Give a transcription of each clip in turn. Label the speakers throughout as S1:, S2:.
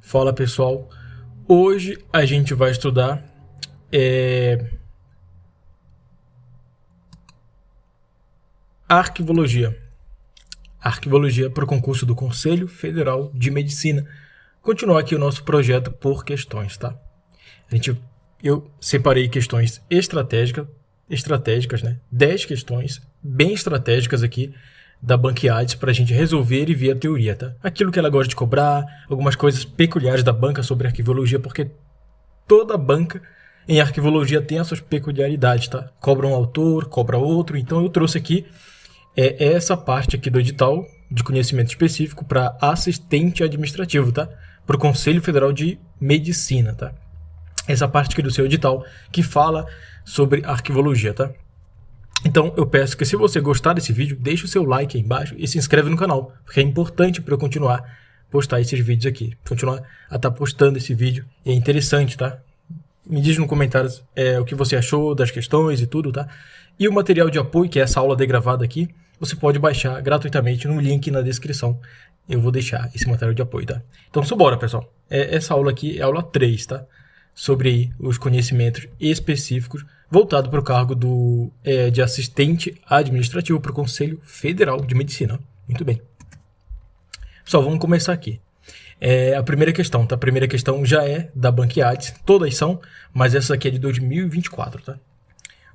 S1: Fala pessoal, hoje a gente vai estudar arquivologia para o concurso do Conselho Federal de Medicina. Continuar aqui o nosso projeto por questões, tá? Eu separei questões estratégicas, né? 10 questões bem estratégicas aqui da Banquiades para a gente resolver e ver a teoria, tá? Aquilo que ela gosta de cobrar, algumas coisas peculiares da banca sobre arquivologia, porque toda banca em arquivologia tem as suas peculiaridades, tá? Cobra um autor, cobra outro, então eu trouxe aqui essa parte aqui do edital de conhecimento específico para assistente administrativo, tá? Para o Conselho Federal de Medicina, tá? Essa parte aqui do seu edital que fala sobre arquivologia, tá? Então eu peço que, se você gostar desse vídeo, deixe o seu like aí embaixo e se inscreve no canal, porque é importante para eu continuar a postar esses vídeos aqui, continuar a estar postando esse vídeo, e é interessante, tá? Me diz nos comentários o que você achou das questões e tudo, tá? E o material de apoio, que é essa aula degravada aqui, você pode baixar gratuitamente no link na descrição. Eu vou deixar esse material de apoio, tá? Então, bora, pessoal. Essa aula aqui é a aula 3, tá? Sobre aí os conhecimentos específicos voltado para o cargo de assistente administrativo para o Conselho Federal de Medicina. Muito bem. Pessoal, vamos começar aqui. A primeira questão, tá? A primeira questão já é da Banquiades, todas são, mas essa aqui é de 2024, tá?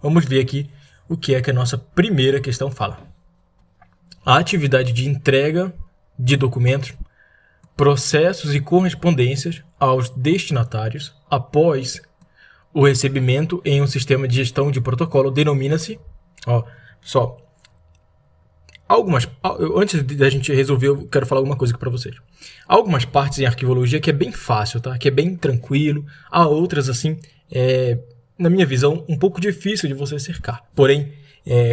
S1: Vamos ver aqui o que é que a nossa primeira questão fala. A atividade de entrega de documentos, processos e correspondências aos destinatários após o recebimento em um sistema de gestão de protocolo denomina-se... Antes da gente resolver, eu quero falar alguma coisa aqui para vocês. Há algumas partes em arquivologia que é bem fácil, tá? Que é bem tranquilo. Há outras, assim, na minha visão, um pouco difícil de você cercar. Porém,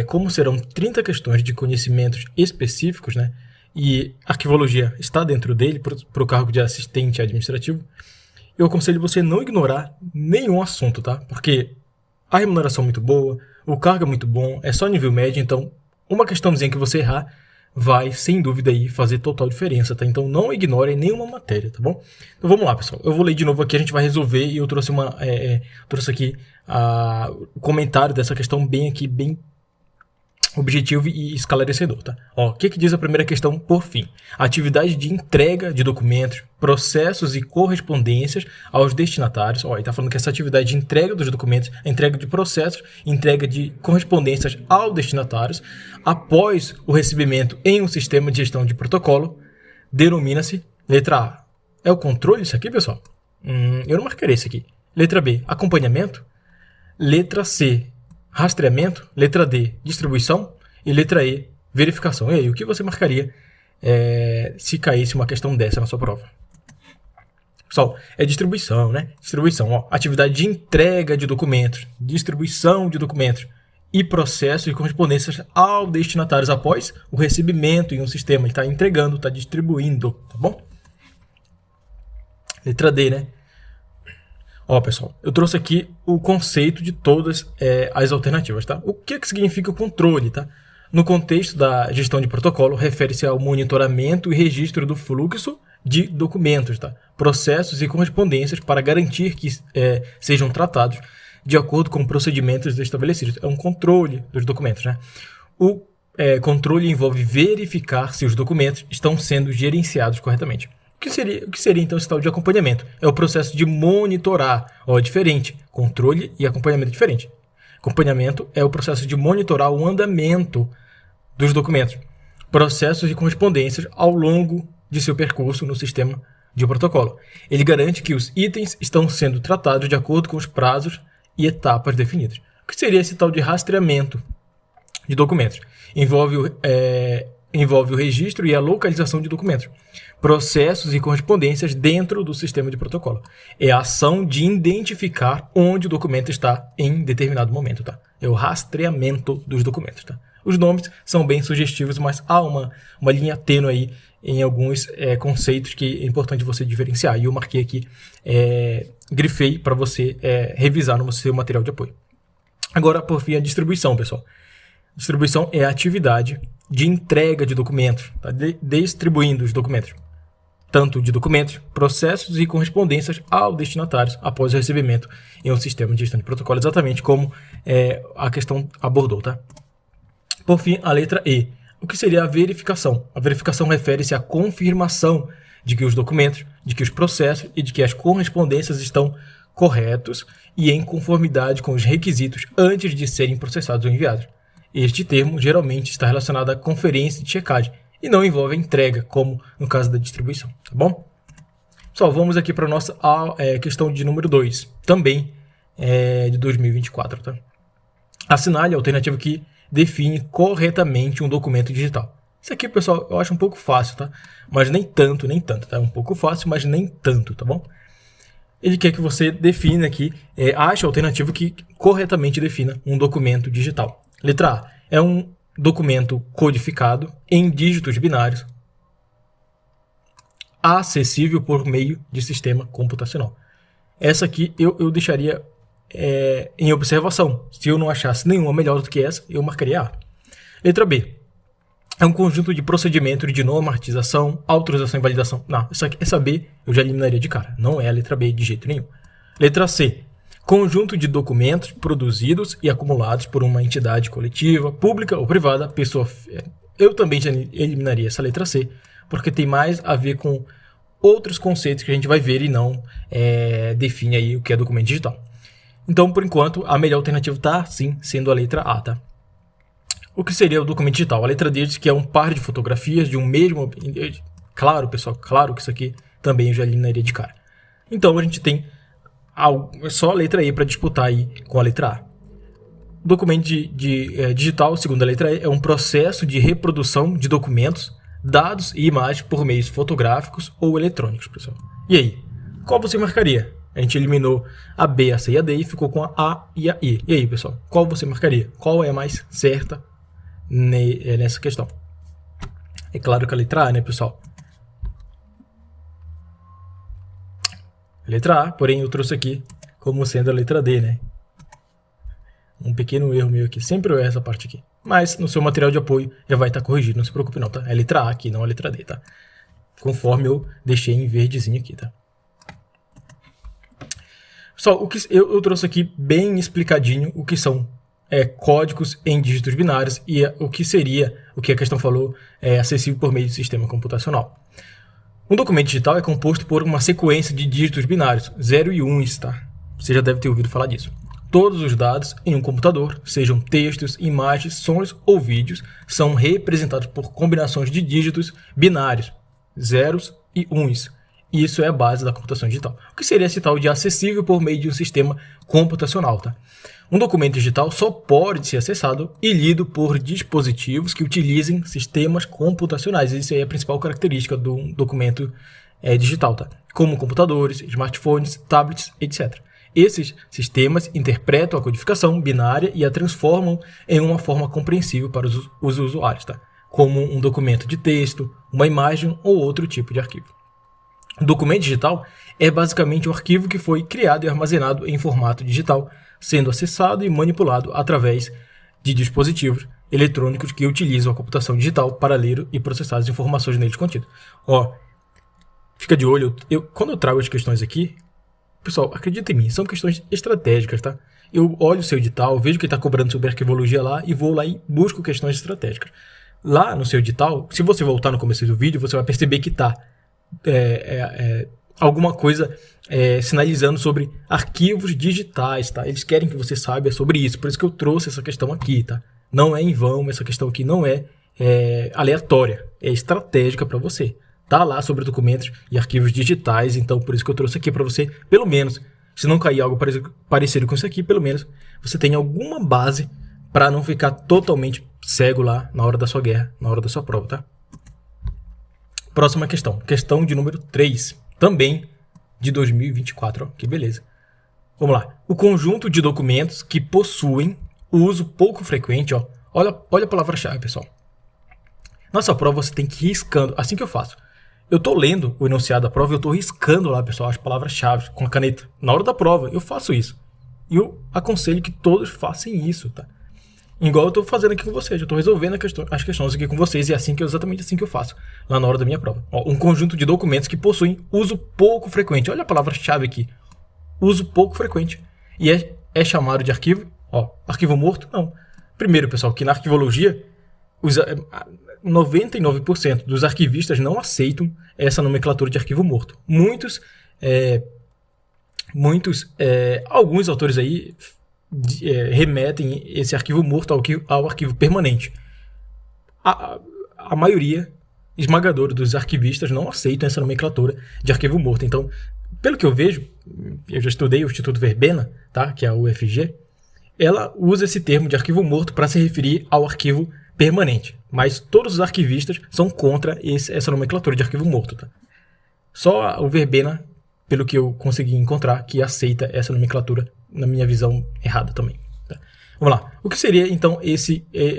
S1: como serão 30 questões de conhecimentos específicos, né? E arquivologia está dentro dele para o cargo de assistente administrativo, eu aconselho você não ignorar nenhum assunto, tá? Porque a remuneração é muito boa, o cargo é muito bom, é só nível médio, então uma questãozinha que você errar vai, sem dúvida, aí fazer total diferença, tá? Então não ignore nenhuma matéria, tá bom? Então vamos lá, pessoal. Eu vou ler de novo aqui, a gente vai resolver, e eu trouxe trouxe aqui o comentário dessa questão bem objetivo e esclarecedor, tá? O que diz a primeira questão por fim? A atividade de entrega de documentos, processos e correspondências aos destinatários. Ele está falando que essa atividade de entrega dos documentos, entrega de processos, entrega de correspondências aos destinatários, após o recebimento em um sistema de gestão de protocolo, denomina-se, letra A. É o controle isso aqui, pessoal? Eu não marcarei isso aqui. Letra B, acompanhamento. Letra C, rastreamento. Letra D, distribuição. E letra E, verificação. E aí, o que você marcaria se caísse uma questão dessa na sua prova? Pessoal, é distribuição, né? Distribuição, atividade de entrega de documentos, distribuição de documentos e processos e correspondências aos destinatários após o recebimento em um sistema. Ele está entregando, está distribuindo, tá bom? Letra D, né? Pessoal, eu trouxe aqui o conceito de todas as alternativas, tá? O que significa o controle, tá? No contexto da gestão de protocolo, refere-se ao monitoramento e registro do fluxo de documentos, tá? Processos e correspondências para garantir que sejam tratados de acordo com procedimentos estabelecidos. É um controle dos documentos, né? O controle envolve verificar se os documentos estão sendo gerenciados corretamente. O que seria então esse tal de acompanhamento? É o processo de monitorar. É diferente. Controle e acompanhamento é diferente. Acompanhamento é o processo de monitorar o andamento dos documentos, processos e correspondências ao longo de seu percurso no sistema de protocolo. Ele garante que os itens estão sendo tratados de acordo com os prazos e etapas definidos. O que seria esse tal de rastreamento de documentos? Envolve o registro e a localização de documentos, processos e correspondências dentro do sistema de protocolo. É a ação de identificar onde o documento está em determinado momento, tá? É o rastreamento dos documentos, tá? Os nomes são bem sugestivos, mas há uma linha tênue aí em alguns conceitos que é importante você diferenciar. E eu marquei aqui, grifei para você revisar no seu material de apoio. Agora, por fim, a distribuição, pessoal. Distribuição é a atividade de entrega de documentos, tá? Distribuindo os documentos. tanto de documentos, processos e correspondências ao destinatário após o recebimento em um sistema de gestão de protocolo, exatamente como a questão abordou, tá? Por fim, a letra E. O que seria a verificação? A verificação refere-se à confirmação de que os documentos, de que os processos e de que as correspondências estão corretos e em conformidade com os requisitos antes de serem processados ou enviados. Este termo geralmente está relacionado à conferência de checagem e não envolve a entrega, como no caso da distribuição, tá bom? Pessoal, vamos aqui para a nossa questão de número 2, também de 2024, tá? Assinale a alternativa que define corretamente um documento digital. Isso aqui, pessoal, eu acho um pouco fácil, tá? Mas nem tanto, tá? Um pouco fácil, mas nem tanto, tá bom? Ele quer que você defina aqui, ache a alternativa que corretamente defina um documento digital. Letra A. É um documento codificado em dígitos binários, acessível por meio de sistema computacional. Essa aqui eu deixaria em observação. Se eu não achasse nenhuma melhor do que essa, eu marcaria A. Letra B. É um conjunto de procedimentos de normatização, autorização e validação. Não, essa B eu já eliminaria de cara. Não é a letra B de jeito nenhum. Letra C. Conjunto de documentos produzidos e acumulados por uma entidade coletiva, pública ou privada, pessoa... Eu também já eliminaria essa letra C, porque tem mais a ver com outros conceitos que a gente vai ver e não define aí o que é documento digital. Então, por enquanto, a melhor alternativa está, sim, sendo a letra A, tá? O que seria o documento digital? A letra D diz que é um par de fotografias de um mesmo... Claro, pessoal, claro que isso aqui também eu já eliminaria de cara. Então, a gente tem só a letra E para disputar aí com a letra A. Documento digital, segundo a letra E, é um processo de reprodução de documentos, dados e imagens por meios fotográficos ou eletrônicos, pessoal. E aí, qual você marcaria? A gente eliminou a B, a C e a D e ficou com a A e a E. E aí, pessoal, qual você marcaria? Qual é a mais certa nessa questão? É claro que a letra A, né, pessoal? Letra A, porém eu trouxe aqui como sendo a letra D, né? Um pequeno erro meu aqui, sempre eu erro essa parte aqui. Mas no seu material de apoio já vai estar corrigido, não se preocupe não, tá? É a letra A aqui, não a letra D, tá? Conforme eu deixei em verdezinho aqui, tá? Pessoal, o que eu trouxe aqui bem explicadinho o que são códigos em dígitos binários e o que seria, o que a questão falou, acessível por meio de sistema computacional. Um documento digital é composto por uma sequência de dígitos binários, 0 e 1, tá? Você já deve ter ouvido falar disso. Todos os dados em um computador, sejam textos, imagens, sons ou vídeos, são representados por combinações de dígitos binários, 0s e 1s. Isso é a base da computação digital. O que seria esse tal de acessível por meio de um sistema computacional, tá? Um documento digital só pode ser acessado e lido por dispositivos que utilizem sistemas computacionais. Isso aí é a principal característica do documento digital, tá? Como computadores, smartphones, tablets, etc. Esses sistemas interpretam a codificação binária e a transformam em uma forma compreensível para os usuários, tá? Como um documento de texto, uma imagem ou outro tipo de arquivo. O documento digital é basicamente um arquivo que foi criado e armazenado em formato digital, sendo acessado e manipulado através de dispositivos eletrônicos que utilizam a computação digital para ler e processar as informações neles contidas. Ó, fica de olho, quando eu trago as questões aqui, pessoal, acredita em mim, são questões estratégicas, tá? Eu olho o seu edital, vejo que está cobrando sobre arquivologia lá e vou lá e busco questões estratégicas. Lá no seu edital, se você voltar no começo do vídeo, você vai perceber que está alguma coisa sinalizando sobre arquivos digitais, tá? Eles querem que você saiba sobre isso, por isso que eu trouxe essa questão aqui, tá? Não é em vão, essa questão aqui não é aleatória, é estratégica para você. Tá lá sobre documentos e arquivos digitais, então por isso que eu trouxe aqui para você, pelo menos, se não cair algo parecido com isso aqui, pelo menos você tem alguma base para não ficar totalmente cego lá na hora da sua guerra, na hora da sua prova, tá? Próxima questão, questão de número 3, também de 2024, ó, que beleza. Vamos lá. O conjunto de documentos que possuem o uso pouco frequente, ó, olha a palavra-chave, pessoal. Nossa prova você tem que ir riscando, assim que eu faço. Eu tô lendo o enunciado da prova e eu tô riscando lá, pessoal, as palavras-chave com a caneta. Na hora da prova, eu faço isso. E eu aconselho que todos façam isso, tá? Igual eu tô fazendo aqui com vocês, eu tô resolvendo as questões aqui com vocês, e é exatamente assim que eu faço, lá na hora da minha prova. Ó, um conjunto de documentos que possuem uso pouco frequente. Olha a palavra-chave aqui. Uso pouco frequente. E é chamado de arquivo? Ó, arquivo morto? Não. Primeiro, pessoal, que na arquivologia, 99% dos arquivistas não aceitam essa nomenclatura de arquivo morto. Alguns autores aí remetem esse arquivo morto ao arquivo permanente. A maioria esmagadora dos arquivistas não aceitam essa nomenclatura de arquivo morto. Então, pelo que eu vejo, eu já estudei o Instituto Verbena, tá? Que é a UFG, ela usa esse termo de arquivo morto para se referir ao arquivo permanente. Mas todos os arquivistas são contra essa nomenclatura de arquivo morto. Tá? Só o Verbena, pelo que eu consegui encontrar, que aceita essa nomenclatura, na minha visão, errada também. Tá? Vamos lá. O que seria, então,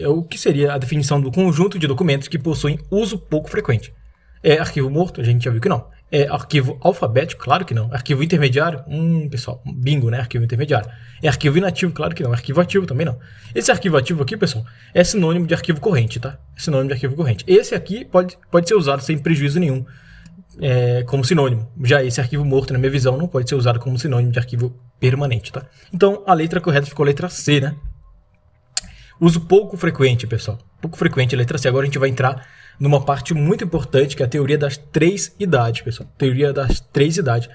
S1: o que seria a definição do conjunto de documentos que possuem uso pouco frequente? É arquivo morto? A gente já viu que não. É arquivo alfabético? Claro que não. Arquivo intermediário? Pessoal, bingo, né? Arquivo intermediário. É arquivo inativo? Claro que não. Arquivo ativo também não. Esse arquivo ativo aqui, pessoal, é sinônimo de arquivo corrente, tá? É sinônimo de arquivo corrente. Esse aqui pode ser usado sem prejuízo nenhum como sinônimo. Já esse arquivo morto, na minha visão, não pode ser usado como sinônimo de arquivo permanente, tá? Então, a letra correta ficou a letra C, né? Uso pouco frequente, pessoal. Pouco frequente, a letra C. Agora a gente vai entrar numa parte muito importante, que é a teoria das 3 idades, pessoal. Teoria das 3 idades.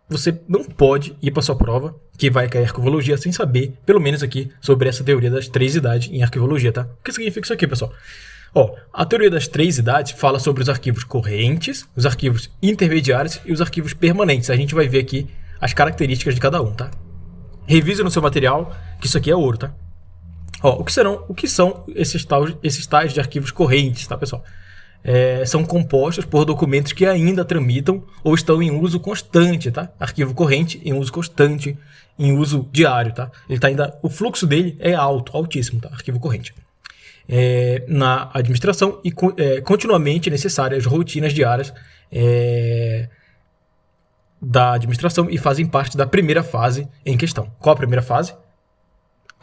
S1: Você não pode ir para sua prova, que vai cair arquivologia, sem saber, pelo menos aqui, sobre essa teoria das 3 idades em arquivologia, tá? O que significa isso aqui, pessoal? Ó, a teoria das 3 idades fala sobre os arquivos correntes, os arquivos intermediários e os arquivos permanentes. A gente vai ver aqui as características de cada um, tá? Revise no seu material, que isso aqui é ouro, tá? Ó, o que são esses tais de arquivos correntes, tá, pessoal? São compostos por documentos que ainda tramitam ou estão em uso constante, tá? Arquivo corrente em uso constante, em uso diário, tá? O fluxo dele é altíssimo, tá? Arquivo corrente. Na administração e continuamente necessárias rotinas diárias da administração e fazem parte da primeira fase em questão. Qual a primeira fase?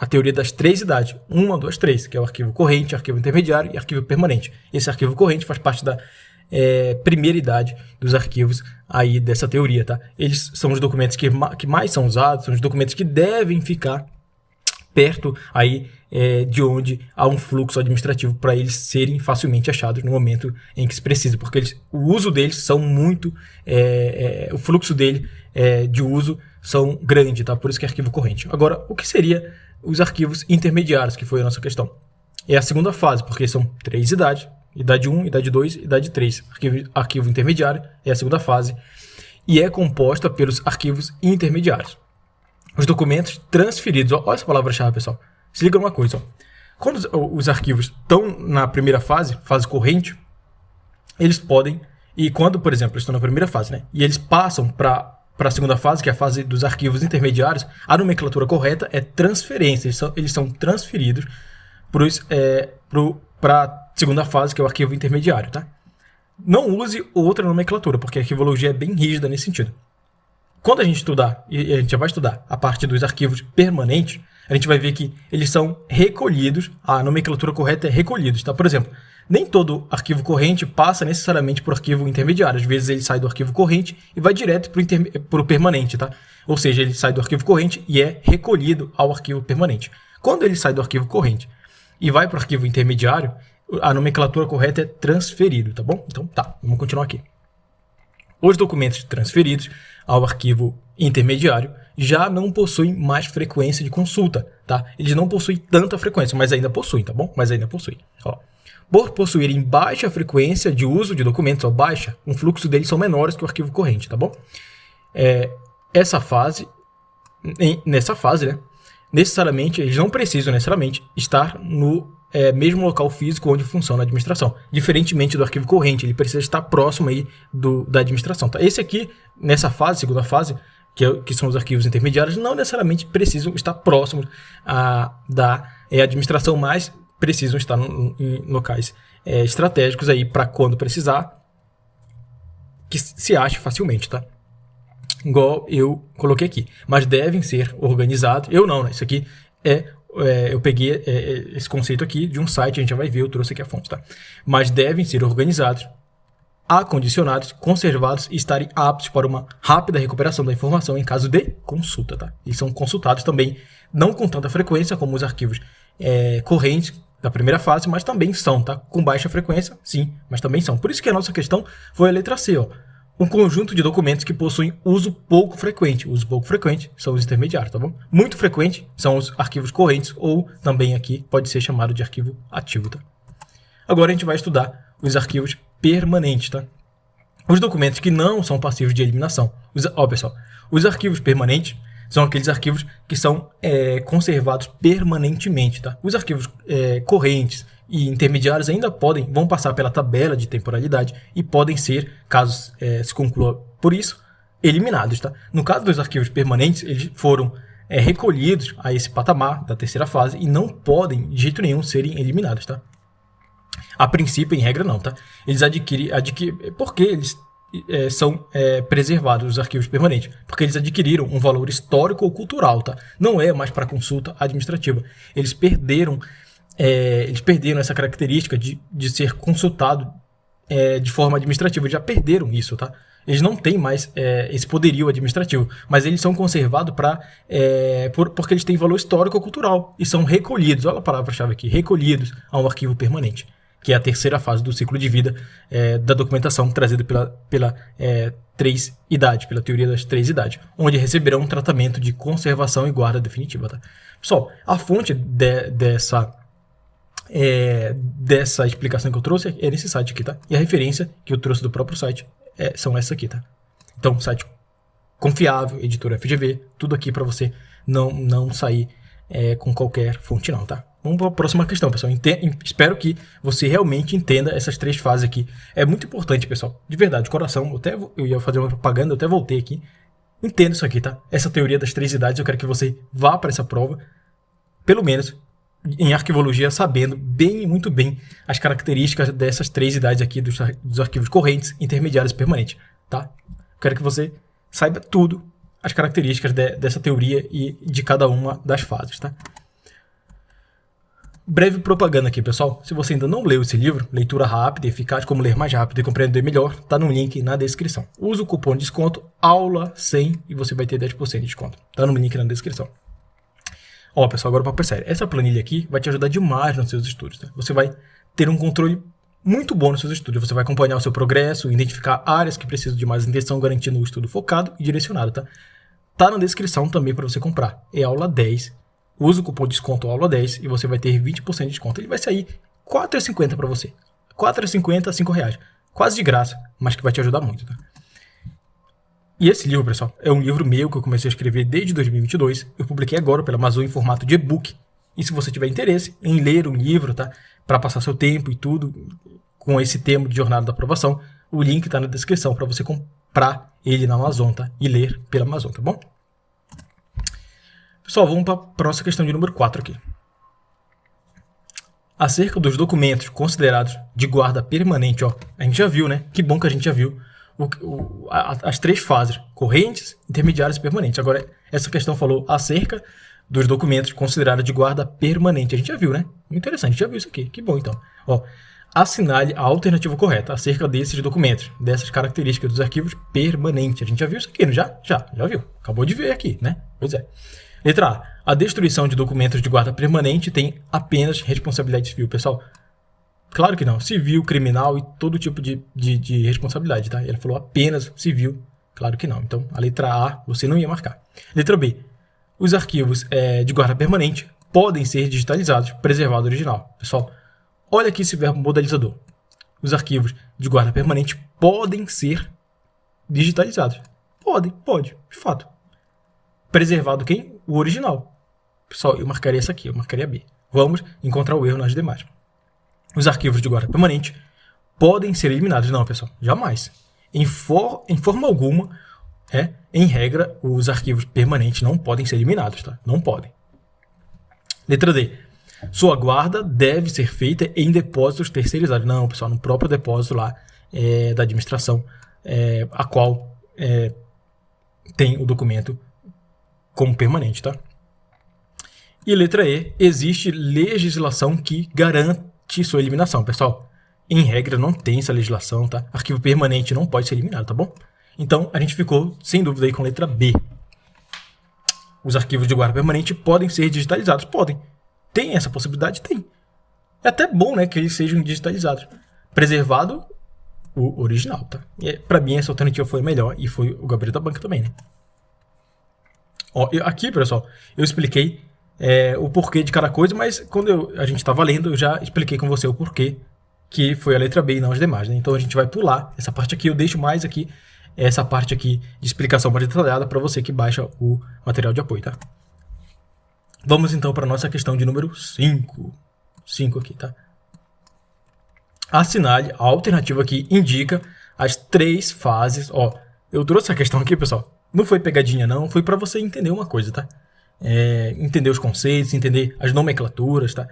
S1: A teoria das 3 idades. 1, 2, 3, que é o arquivo corrente, arquivo intermediário e arquivo permanente. Esse arquivo corrente faz parte da primeira idade dos arquivos aí dessa teoria, tá? Eles são os documentos que mais são usados, são os documentos que devem ficar perto aí de onde há um fluxo administrativo para eles serem facilmente achados no momento em que se precisa, porque o uso deles são muito... o fluxo dele de uso são grande, tá? Por isso que é arquivo corrente. Agora, o que seria os arquivos intermediários, que foi a nossa questão? É a segunda fase, porque são 3 idades, idade 1, idade 2, idade 3. Arquivo intermediário é a segunda fase e é composta pelos arquivos intermediários. Os documentos transferidos, olha essa palavra-chave, pessoal. Se liga numa coisa, ó. Quando os arquivos estão na primeira fase corrente, eles podem, e quando, por exemplo, estão na primeira fase, né, e eles passam para a segunda fase, que é a fase dos arquivos intermediários, a nomenclatura correta é transferência. Eles são transferidos para a segunda fase, que é o arquivo intermediário, tá? Não use outra nomenclatura, porque a arquivologia é bem rígida nesse sentido. Quando a gente estudar, e a gente já vai estudar a parte dos arquivos permanentes, a gente vai ver que eles são recolhidos, a nomenclatura correta é recolhidos, tá? Por exemplo, nem todo arquivo corrente passa necessariamente por arquivo intermediário. Às vezes ele sai do arquivo corrente e vai direto para o permanente, tá? Ou seja, ele sai do arquivo corrente e é recolhido ao arquivo permanente. Quando ele sai do arquivo corrente e vai para o arquivo intermediário, a nomenclatura correta é transferido, tá bom? Então tá, vamos continuar aqui. Os documentos transferidos ao arquivo intermediário já não possuem mais frequência de consulta, tá? Eles não possuem tanta frequência, mas ainda possuem, tá bom? Mas ainda possuem. Ó. Por possuírem baixa frequência de uso de documentos, ou baixa, o fluxo deles são menores que o arquivo corrente, tá bom? Nessa fase, né, necessariamente, eles não precisam necessariamente estar no mesmo local físico onde funciona a administração. Diferentemente do arquivo corrente, ele precisa estar próximo aí da administração, tá? Esse aqui, nessa fase, segunda fase, que são os arquivos intermediários, não necessariamente precisam estar próximos da administração, mas precisam estar em locais estratégicos aí para quando precisar, que se ache facilmente, tá? Igual eu coloquei aqui. Mas devem ser organizados. Eu não, né? Isso aqui é eu peguei esse conceito aqui de um site, a gente já vai ver, eu trouxe aqui a fonte, tá? Mas devem ser organizados, acondicionados, conservados e estarem aptos para uma rápida recuperação da informação em caso de consulta, tá? E são consultados também, não com tanta frequência como os arquivos correntes da primeira fase, mas também são, tá? Com baixa frequência, sim, mas também são. Por isso que a nossa questão foi a letra C, ó. Um conjunto de documentos que possuem uso pouco frequente. Uso pouco frequente são os intermediários, tá bom? Muito frequente são os arquivos correntes, ou também aqui pode ser chamado de arquivo ativo, tá? Agora a gente vai estudar os arquivos permanentes, tá? Os documentos que não são passíveis de eliminação. Pessoal, os arquivos permanentes são aqueles arquivos que são conservados permanentemente, tá? Os arquivos correntes e intermediários ainda vão passar pela tabela de temporalidade e podem ser, caso se conclua por isso, eliminados, tá? No caso dos arquivos permanentes, eles foram recolhidos a esse patamar da terceira fase e não podem, de jeito nenhum, serem eliminados, tá? A princípio, em regra, não, tá? Eles por que eles são preservados, os arquivos permanentes? Porque eles adquiriram um valor histórico ou cultural, tá? Não é mais para consulta administrativa. Eles perderam essa característica de ser consultado de forma administrativa. Eles já perderam isso, tá? Eles não têm mais esse poderio administrativo, mas eles são conservados porque eles têm valor histórico ou cultural e são recolhidos, olha a palavra-chave aqui, recolhidos a um arquivo permanente, que é a terceira fase do ciclo de vida da documentação trazida pela teoria das 3 idades, onde receberão um tratamento de conservação e guarda definitiva. Tá? Pessoal, a fonte dessa explicação que eu trouxe é nesse site aqui, tá? E a referência que eu trouxe do próprio site são essas aqui, tá? Então, site confiável, editora FGV, tudo aqui para você não sair com qualquer fonte não, tá? Vamos para a próxima questão, pessoal. Espero que você realmente entenda essas 3 fases aqui. É muito importante, pessoal. De verdade, de coração. Eu ia fazer uma propaganda, eu até voltei aqui. Entenda isso aqui, tá? Essa teoria das 3 idades, eu quero que você vá para essa prova, pelo menos em arquivologia, sabendo muito bem as características dessas 3 idades aqui dos arquivos correntes, intermediários e permanentes, tá? Eu quero que você saiba tudo, as características dessa teoria e de cada uma das fases, tá? Breve propaganda aqui, pessoal. Se você ainda não leu esse livro, leitura rápida e eficaz, como ler mais rápido e compreender melhor, tá no link na descrição. Usa o cupom de desconto AULA100 e você vai ter 10% de desconto. Tá no link na descrição. Ó, pessoal, agora papo sério. Essa planilha aqui vai te ajudar demais nos seus estudos, tá? Você vai ter um controle muito bom nos seus estudos. Você vai acompanhar o seu progresso, identificar áreas que precisam de mais atenção, garantindo o estudo focado e direcionado, tá? Tá na descrição também para você comprar. É aula 10. Usa o cupom de desconto AULA10 e você vai ter 20% de desconto. Ele vai sair R$ 4,50 para você. R$ 4,50 a R$ 5,00. Quase de graça, mas que vai te ajudar muito, tá? E esse livro, pessoal, é um livro meu que eu comecei a escrever desde 2022. Eu publiquei agora pela Amazon em formato de e-book. E se você tiver interesse em ler um livro, tá? Para passar seu tempo e tudo, com esse tema de jornada da aprovação, o link está na descrição para você comprar ele na Amazon, tá? E ler pela Amazon, tá bom? Pessoal, vamos para a próxima questão de número 4 aqui. Acerca dos documentos considerados de guarda permanente, ó, a gente já viu, né? Que bom que a gente já viu as 3 fases, correntes, intermediárias e permanentes. Agora, essa questão falou acerca dos documentos considerados de guarda permanente. A gente já viu, né? Muito interessante, já viu isso aqui. Que bom, então. Ó, assinale a alternativa correta acerca desses documentos, dessas características dos arquivos permanentes. A gente já viu isso aqui, não já? Já viu. Acabou de ver aqui, né? Pois é. Letra A. A destruição de documentos de guarda permanente tem apenas responsabilidade civil, pessoal. Claro que não. Civil, criminal e todo tipo de responsabilidade, tá? Ele falou apenas civil. Claro que não. Então, a letra A você não ia marcar. Letra B. Os arquivos de guarda permanente podem ser digitalizados, preservado original. Pessoal, olha aqui esse verbo modalizador. Os arquivos de guarda permanente podem ser digitalizados. Pode, de fato. Preservado quem? O original. Pessoal, eu marcaria essa aqui, eu marcaria B. Vamos encontrar o erro nas demais. Os arquivos de guarda permanente podem ser eliminados. Não, pessoal, jamais. Em forma alguma, em regra, os arquivos permanentes não podem ser eliminados, tá? Não podem. Letra D. Sua guarda deve ser feita em depósitos terceirizados. Não, pessoal, no próprio depósito lá da administração, a qual tem o documento como permanente, tá? E letra E, existe legislação que garante sua eliminação, pessoal. Em regra, não tem essa legislação, tá? Arquivo permanente não pode ser eliminado, tá bom? Então, a gente ficou, sem dúvida, aí com letra B. Os arquivos de guarda permanente podem ser digitalizados? Podem. Tem essa possibilidade? Tem. É até bom, né, que eles sejam digitalizados. Preservado o original, tá? E pra mim, essa alternativa foi a melhor e foi o Gabriel da Banca também, né? Ó, aqui, pessoal, eu expliquei o porquê de cada coisa, mas quando a gente estava lendo, eu já expliquei com você o porquê que foi a letra B e não as demais, né? Então a gente vai pular essa parte aqui, eu deixo mais aqui essa parte aqui de explicação mais detalhada para você que baixa o material de apoio, tá? Vamos então para a nossa questão de número 5. 5 aqui, tá? Assinale a alternativa que indica as 3 fases. Ó, eu trouxe essa questão aqui, pessoal. Não foi pegadinha, não. Foi para você entender uma coisa, tá? Entender os conceitos, entender as nomenclaturas, tá?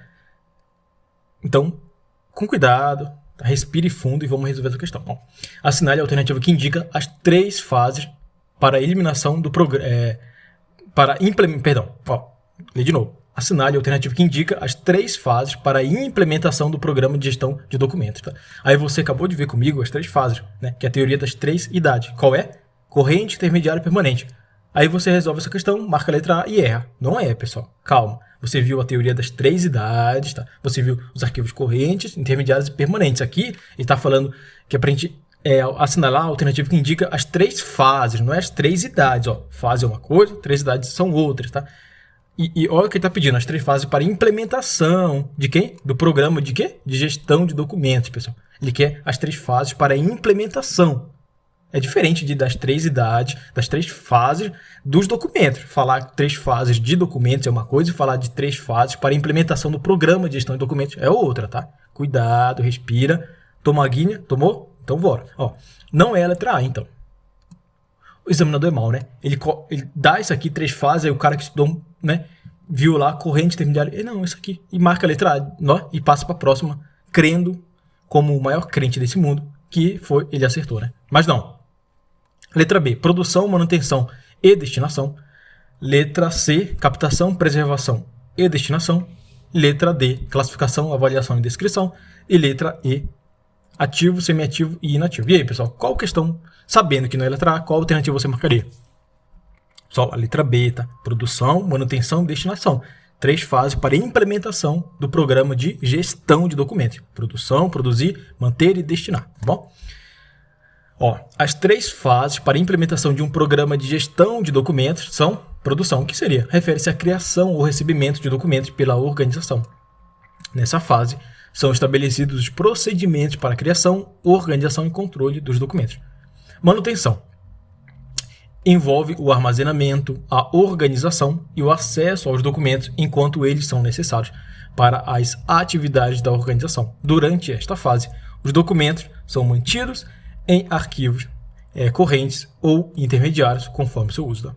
S1: Então, com cuidado, tá? Respire fundo e vamos resolver essa questão. Ó, assinale a alternativa que indica as 3 fases para a eliminação do programa. Perdão, ó, lê de novo. Assinale a alternativa que indica as 3 fases para a implementação do programa de gestão de documentos. Tá? Aí você acabou de ver comigo as 3 fases, né? Que é a teoria das 3 idades. Qual é? Corrente, intermediário e permanente. Aí você resolve essa questão, marca a letra A e erra. Não é, pessoal. Calma. Você viu a teoria das 3 idades, tá? Você viu os arquivos correntes, intermediários e permanentes. Aqui ele está falando que é para a gente assinalar a alternativa que indica as 3 fases, não é as 3 idades. Ó. Fase é uma coisa, 3 idades são outras, tá? E olha o que ele está pedindo, as 3 fases para implementação de quem? Do programa de quê? De gestão de documentos, pessoal. Ele quer as 3 fases para implementação. É diferente das 3 idades, das 3 fases dos documentos. Falar 3 fases de documentos é uma coisa e falar de 3 fases para implementação do programa de gestão de documentos é outra, tá? Cuidado, respira. Toma a guinha? Tomou? Então bora. Ó, não é a letra A, então. O examinador é mau, né? Ele dá isso aqui, 3 fases, aí o cara que estudou, né, viu lá, corrente, intermediário, não, isso aqui, e marca a letra A, ó, e passa para a próxima, crendo, como o maior crente desse mundo, que ele acertou, né? Mas não. Letra B, produção, manutenção e destinação. Letra C, captação, preservação e destinação. Letra D, classificação, avaliação e descrição. E letra E, ativo, semiativo e inativo. E aí, pessoal, qual questão, sabendo que não é letra A, qual alternativa você marcaria? Só a letra B, tá? Produção, manutenção e destinação. 3 fases para implementação do programa de gestão de documentos. Produção, produzir, manter e destinar, tá bom? Ó, as 3 fases para implementação de um programa de gestão de documentos são produção, que seria? Refere-se à criação ou recebimento de documentos pela organização. Nessa fase, são estabelecidos os procedimentos para a criação, organização e controle dos documentos. Manutenção. Envolve o armazenamento, a organização e o acesso aos documentos enquanto eles são necessários para as atividades da organização. Durante esta fase, os documentos são mantidos em arquivos correntes ou intermediários, conforme o seu uso. Tá?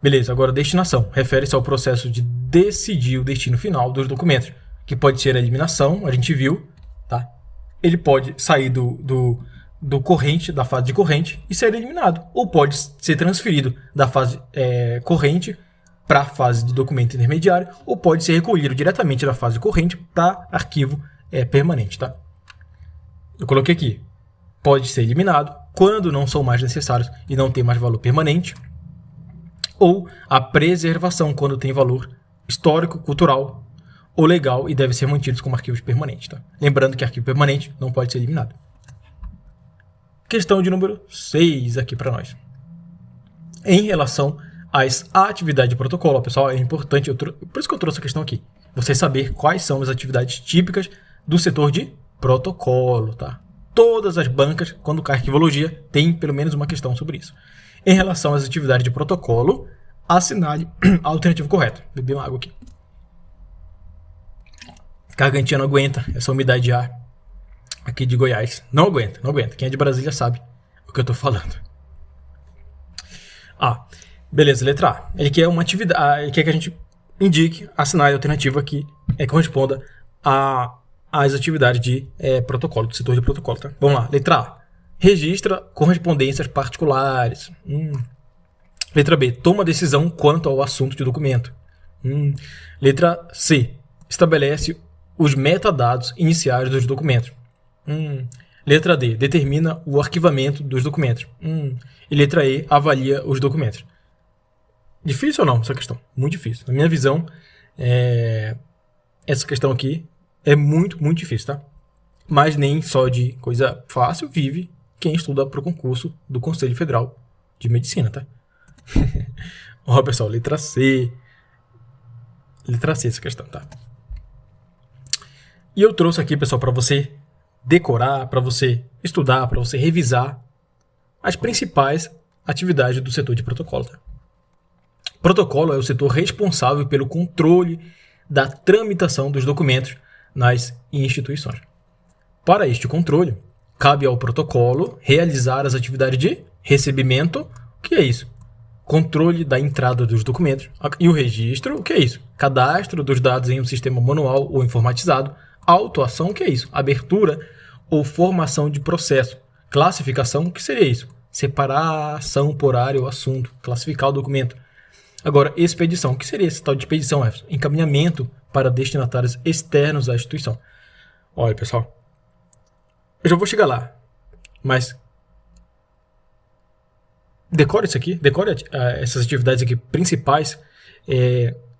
S1: Beleza, agora destinação. Refere-se ao processo de decidir o destino final dos documentos, que pode ser a eliminação, a gente viu, tá? Ele pode sair do corrente, da fase de corrente, e ser eliminado. Ou pode ser transferido da fase corrente para a fase de documento intermediário, ou pode ser recolhido diretamente da fase corrente para arquivo permanente, tá? Eu coloquei aqui, pode ser eliminado quando não são mais necessários e não tem mais valor permanente, ou a preservação quando tem valor histórico, cultural ou legal e deve ser mantidos como arquivos permanentes. Tá? Lembrando que arquivo permanente não pode ser eliminado. Questão de número 6 aqui para nós. Em relação às atividades de protocolo, pessoal, é importante, por isso que eu trouxe a questão aqui, você saber quais são as atividades típicas do setor de protocolo, tá? Todas as bancas, quando cai arquivologia, tem pelo menos uma questão sobre isso. Em relação às atividades de protocolo, assinale a alternativa correta. Beber uma água aqui. Gargantinha não aguenta essa umidade de ar aqui de Goiás. Não aguenta, não aguenta. Quem é de Brasília sabe o que eu tô falando. Beleza, letra A. Ele quer uma atividade, ele quer que a gente indique, assinale a alternativa que corresponda às atividades de protocolo, do setor de protocolo. Tá? Vamos lá, letra A. Registra correspondências particulares. Letra B. Toma decisão quanto ao assunto de documento. Letra C. Estabelece os metadados iniciais dos documentos. Letra D. Determina o arquivamento dos documentos. E letra E. Avalia os documentos. Difícil ou não essa questão? Muito difícil. Na minha visão, essa questão aqui é muito, muito difícil, tá? Mas nem só de coisa fácil vive quem estuda para o concurso do Conselho Federal de Medicina, tá? Ó, pessoal, letra C. Letra C essa questão, tá? E eu trouxe aqui, pessoal, para você decorar, para você estudar, para você revisar as principais atividades do setor de protocolo, tá? Protocolo é o setor responsável pelo controle da tramitação dos documentos nas instituições. Para este controle, cabe ao protocolo realizar as atividades de recebimento, o que é isso? Controle da entrada dos documentos. E o registro, o que é isso? Cadastro dos dados em um sistema manual ou informatizado. Autuação, o que é isso? Abertura ou formação de processo. Classificação, o que seria isso? Separar a ação por área ou assunto. Classificar o documento. Agora, expedição. O que seria esse tal de expedição, Everson? Encaminhamento para destinatários externos à instituição. Olha, pessoal, eu já vou chegar lá, mas decore isso aqui, decore essas atividades aqui principais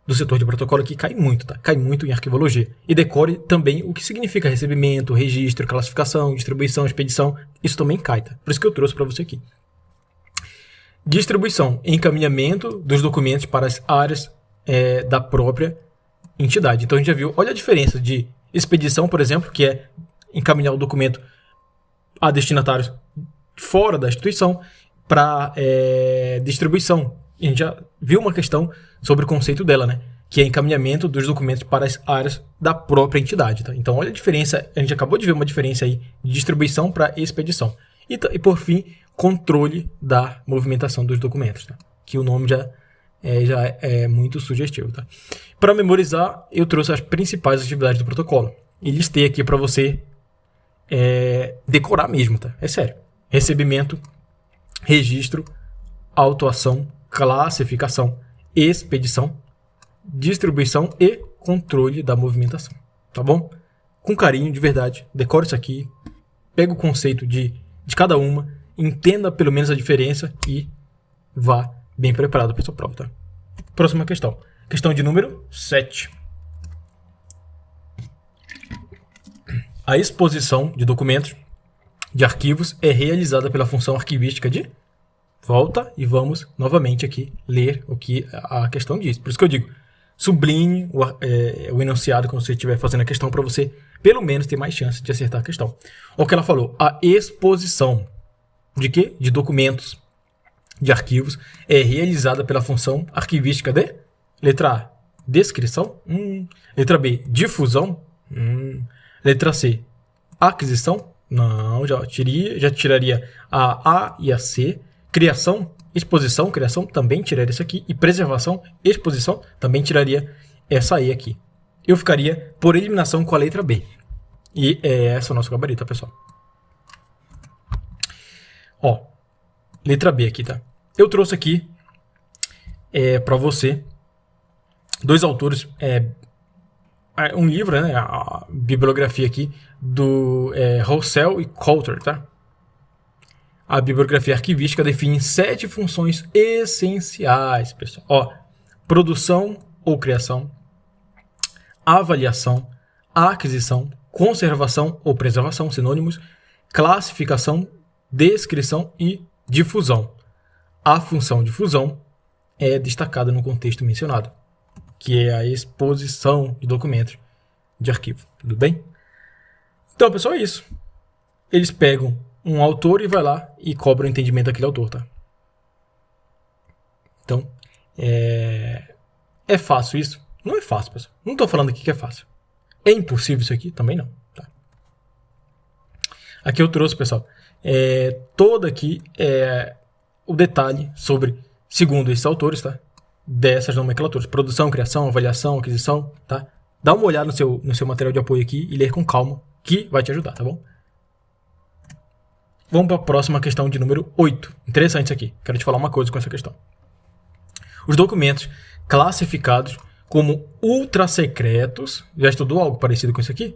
S1: do setor de protocolo que cai muito, tá? Cai muito em arquivologia. E decore também o que significa recebimento, registro, classificação, distribuição, expedição. Isso também cai, tá? Por isso que eu trouxe para você aqui. Distribuição, encaminhamento dos documentos para as áreas da própria entidade. Então a gente já viu, olha a diferença de expedição, por exemplo, que é encaminhar o documento a destinatários fora da instituição, para distribuição. A gente já viu uma questão sobre o conceito dela, né? Que é encaminhamento dos documentos para as áreas da própria entidade. Tá? Então olha a diferença, a gente acabou de ver uma diferença aí de distribuição para expedição. E por fim, controle da movimentação dos documentos, tá? Que o nome já é muito sugestivo. Tá? Para memorizar, eu trouxe as principais atividades do protocolo. E listei aqui para você decorar mesmo, tá? É sério. Recebimento, registro, autuação, classificação, expedição, distribuição e controle da movimentação. Tá bom? Com carinho, de verdade, decore isso aqui, pega o conceito de cada uma, entenda pelo menos a diferença e vá bem preparado para a sua prova, tá? Próxima questão. Questão de número 7. A exposição de documentos de arquivos é realizada pela função arquivística de... Volta e vamos novamente aqui ler o que a questão diz. Por isso que eu digo, sublinhe o enunciado quando você estiver fazendo a questão para você, pelo menos, ter mais chance de acertar a questão. O que ela falou, a exposição de quê? De documentos de arquivos é realizada pela função arquivística de... Letra A, descrição. Letra B, difusão. Letra C, aquisição. Não, já tiraria a A e a C. Criação, exposição, criação, também tiraria isso aqui. E preservação, exposição, também tiraria essa E aqui. Eu ficaria por eliminação com a letra B. E essa é o nosso gabarito, pessoal. Ó, letra B aqui, tá? Eu trouxe aqui para você dois autores, um livro, né? A bibliografia aqui do Roussel e Coulter, tá? A bibliografia arquivística define 7 funções essenciais, pessoal. Ó, produção ou criação, avaliação, aquisição, conservação ou preservação, sinônimos, classificação, descrição e difusão. A função difusão é destacada no contexto mencionado, que é a exposição de documentos de arquivo. Tudo bem? Então, pessoal, é isso. Eles pegam um autor e vai lá e cobra o entendimento daquele autor, tá? Então, é fácil isso? Não é fácil, pessoal. Não estou falando aqui que é fácil. É impossível isso aqui? Também não. Tá? Aqui eu trouxe, pessoal, todo aqui o detalhe sobre, segundo esses autores, tá? Dessas nomenclaturas. Produção, criação, avaliação, aquisição, tá? Dá uma olhada no seu material de apoio aqui e ler com calma, que vai te ajudar, tá bom? Vamos para a próxima questão de número 8. Interessante isso aqui. Quero te falar uma coisa com essa questão. Os documentos classificados como ultrasecretos. Já estudou algo parecido com isso aqui?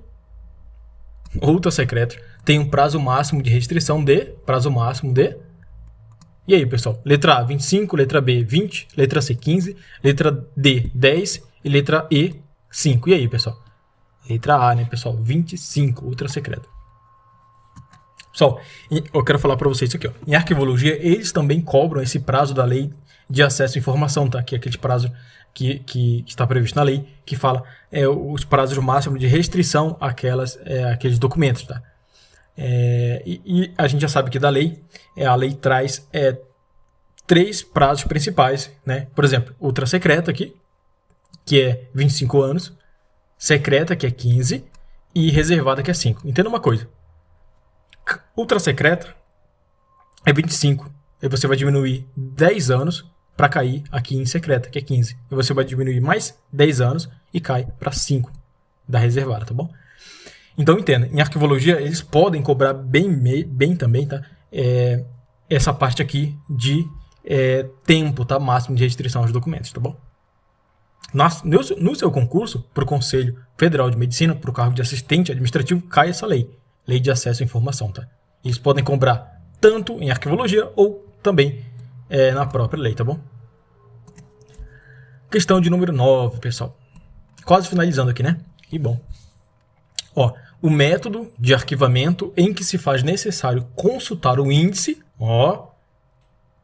S1: Ultrasecretos tem um prazo máximo de restrição de... E aí, pessoal? Letra A, 25, letra B, 20, letra C, 15, letra D, 10 e letra E, 5. E aí, pessoal? Letra A, né, pessoal? 25, ultrasecreto. Pessoal, eu quero falar para vocês isso aqui, ó. Em arquivologia, eles também cobram esse prazo da lei de acesso à informação, tá? Que é aquele prazo que está previsto na lei, que fala os prazos máximos de restrição àqueles documentos, tá? E a gente já sabe que da lei, a lei traz 3 prazos principais, né? Por exemplo, ultrasecreta aqui, que é 25 anos, secreta, que é 15, e reservada, que é 5. Entenda uma coisa. Ultrasecreta é 25, e você vai diminuir 10 anos para cair aqui em secreta, que é 15. E você vai diminuir mais 10 anos e cai para 5 da reservada, tá bom? Então entenda, em arquivologia eles podem cobrar bem também, tá? Essa parte aqui de tempo, tá? Máximo de restrição aos documentos, tá bom? No seu concurso, para o Conselho Federal de Medicina, para o cargo de assistente administrativo, cai essa lei de acesso à informação, tá? Eles podem cobrar tanto em arquivologia ou também na própria lei, tá bom? Questão de número 9, pessoal. Quase finalizando aqui, né? Que bom. Ó, o método de arquivamento em que se faz necessário consultar o índice,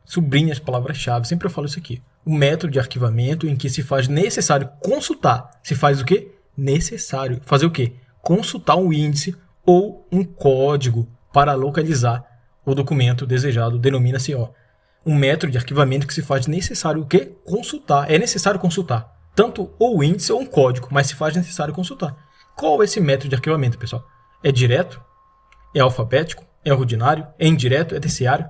S1: sublinha as palavras-chave, sempre eu falo isso aqui. O método de arquivamento em que se faz necessário consultar. Se faz o quê? Necessário. Fazer o quê? Consultar um índice ou um código para localizar o documento desejado. Denomina-se, um método de arquivamento que se faz necessário o quê? Consultar. É necessário consultar tanto o índice ou um código, mas se faz necessário consultar. Qual é esse método de arquivamento, pessoal? É direto? É alfabético? É ordinário? É indireto? É terciário?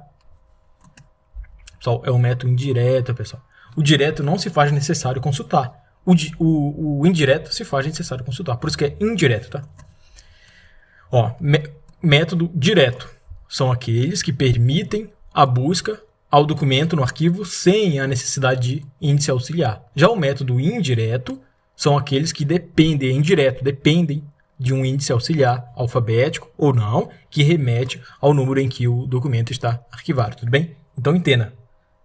S1: Pessoal, é um método indireto, pessoal. O direto não se faz necessário consultar. O indireto se faz necessário consultar. Por isso que é indireto, tá? Método direto são aqueles que permitem a busca ao documento no arquivo sem a necessidade de índice auxiliar. Já o método indireto são aqueles que dependem de um índice auxiliar, alfabético ou não, que remete ao número em que o documento está arquivado, tudo bem? Então entenda,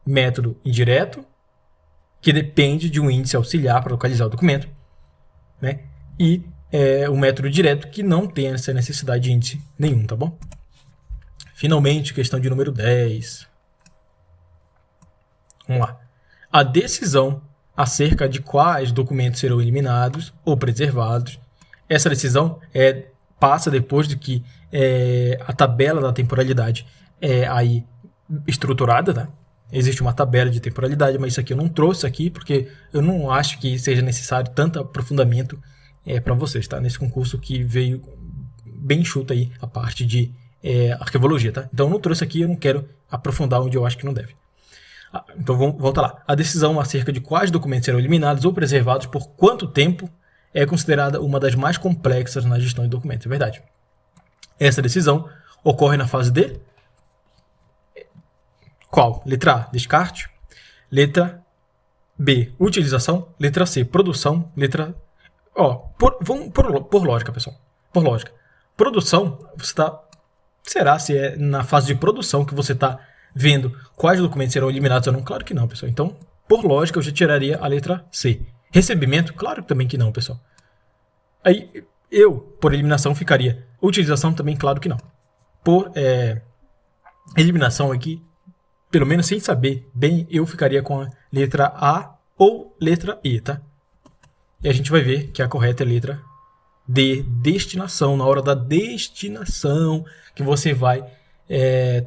S1: método indireto, que depende de um índice auxiliar para localizar o documento, né? E o método direto, que não tem essa necessidade de índice nenhum, tá bom? Finalmente, questão de número 10. Vamos lá. A decisão acerca de quais documentos serão eliminados ou preservados. Essa decisão passa depois de que a tabela da temporalidade é aí estruturada, tá? Existe uma tabela de temporalidade, mas isso aqui eu não trouxe aqui porque eu não acho que seja necessário tanto aprofundamento para vocês, tá? Nesse concurso que veio bem enxuto aí a parte de arquivologia, tá? Então eu não trouxe aqui, eu não quero aprofundar onde eu acho que não deve. Então vamos voltar lá. A decisão acerca de quais documentos serão eliminados ou preservados por quanto tempo é considerada uma das mais complexas na gestão de documentos, é verdade. Essa decisão ocorre na fase de qual? Letra A, descarte. Letra B, utilização. Letra C, produção. Letra... vamos por lógica, pessoal. Por lógica. Produção, você está... Será se é na fase de produção que você está vendo quais documentos serão eliminados ou não? Claro que não, pessoal. Então, por lógica, eu já tiraria a letra C. Recebimento? Claro também que não, pessoal. Aí, por eliminação, ficaria. Utilização também, claro que não. Por eliminação aqui, pelo menos sem saber bem, eu ficaria com a letra A ou letra E, tá? E a gente vai ver que a correta é a letra D, destinação. Na hora da destinação, que você vai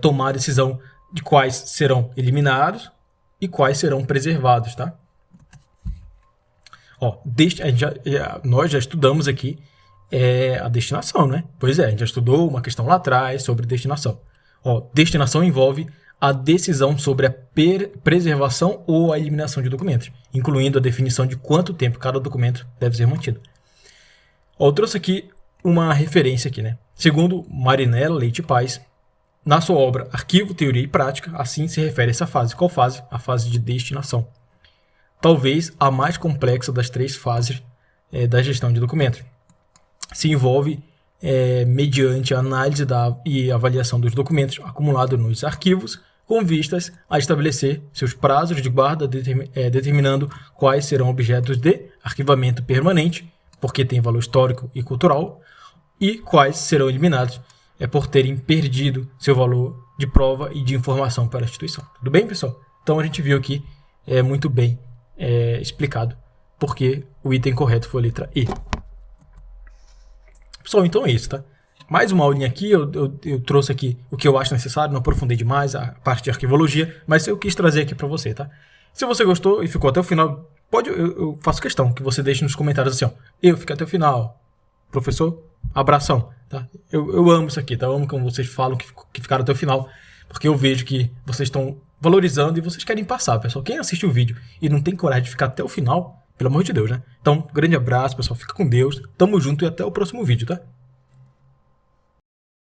S1: tomar a decisão de quais serão eliminados e quais serão preservados, tá? Nós já estudamos aqui a destinação, né? Pois é, a gente já estudou uma questão lá atrás sobre destinação. Destinação envolve a decisão sobre a preservação ou a eliminação de documentos, incluindo a definição de quanto tempo cada documento deve ser mantido. Eu trouxe aqui uma referência aqui, né? Segundo Marinella Leite Paz, na sua obra Arquivo, Teoria e Prática, assim se refere a essa fase. Qual fase? A fase de destinação. talvez a mais complexa das 3 fases da gestão de documentos. Se envolve mediante a análise e avaliação dos documentos acumulados nos arquivos, com vistas a estabelecer seus prazos de guarda, determinando quais serão objetos de arquivamento permanente, porque tem valor histórico e cultural, e quais serão eliminados por terem perdido seu valor de prova e de informação para a instituição. Tudo bem, pessoal? Então a gente viu aqui muito bem explicado porque o item correto foi a letra E. Pessoal, então é isso, tá? Mais uma aulinha aqui, eu trouxe aqui o que eu acho necessário, não aprofundei demais a parte de arquivologia, mas eu quis trazer aqui para você, tá? Se você gostou e ficou até o final, eu faço questão que você deixe nos comentários assim, ó, eu fiquei até o final, professor, abração, tá? Eu amo isso aqui, tá? Eu amo como vocês falam que ficaram até o final, porque eu vejo que vocês estão valorizando e vocês querem passar, pessoal. Quem assiste o vídeo e não tem coragem de ficar até o final, pelo amor de Deus, né? Então, grande abraço, pessoal, fica com Deus, tamo junto e até o próximo vídeo, tá?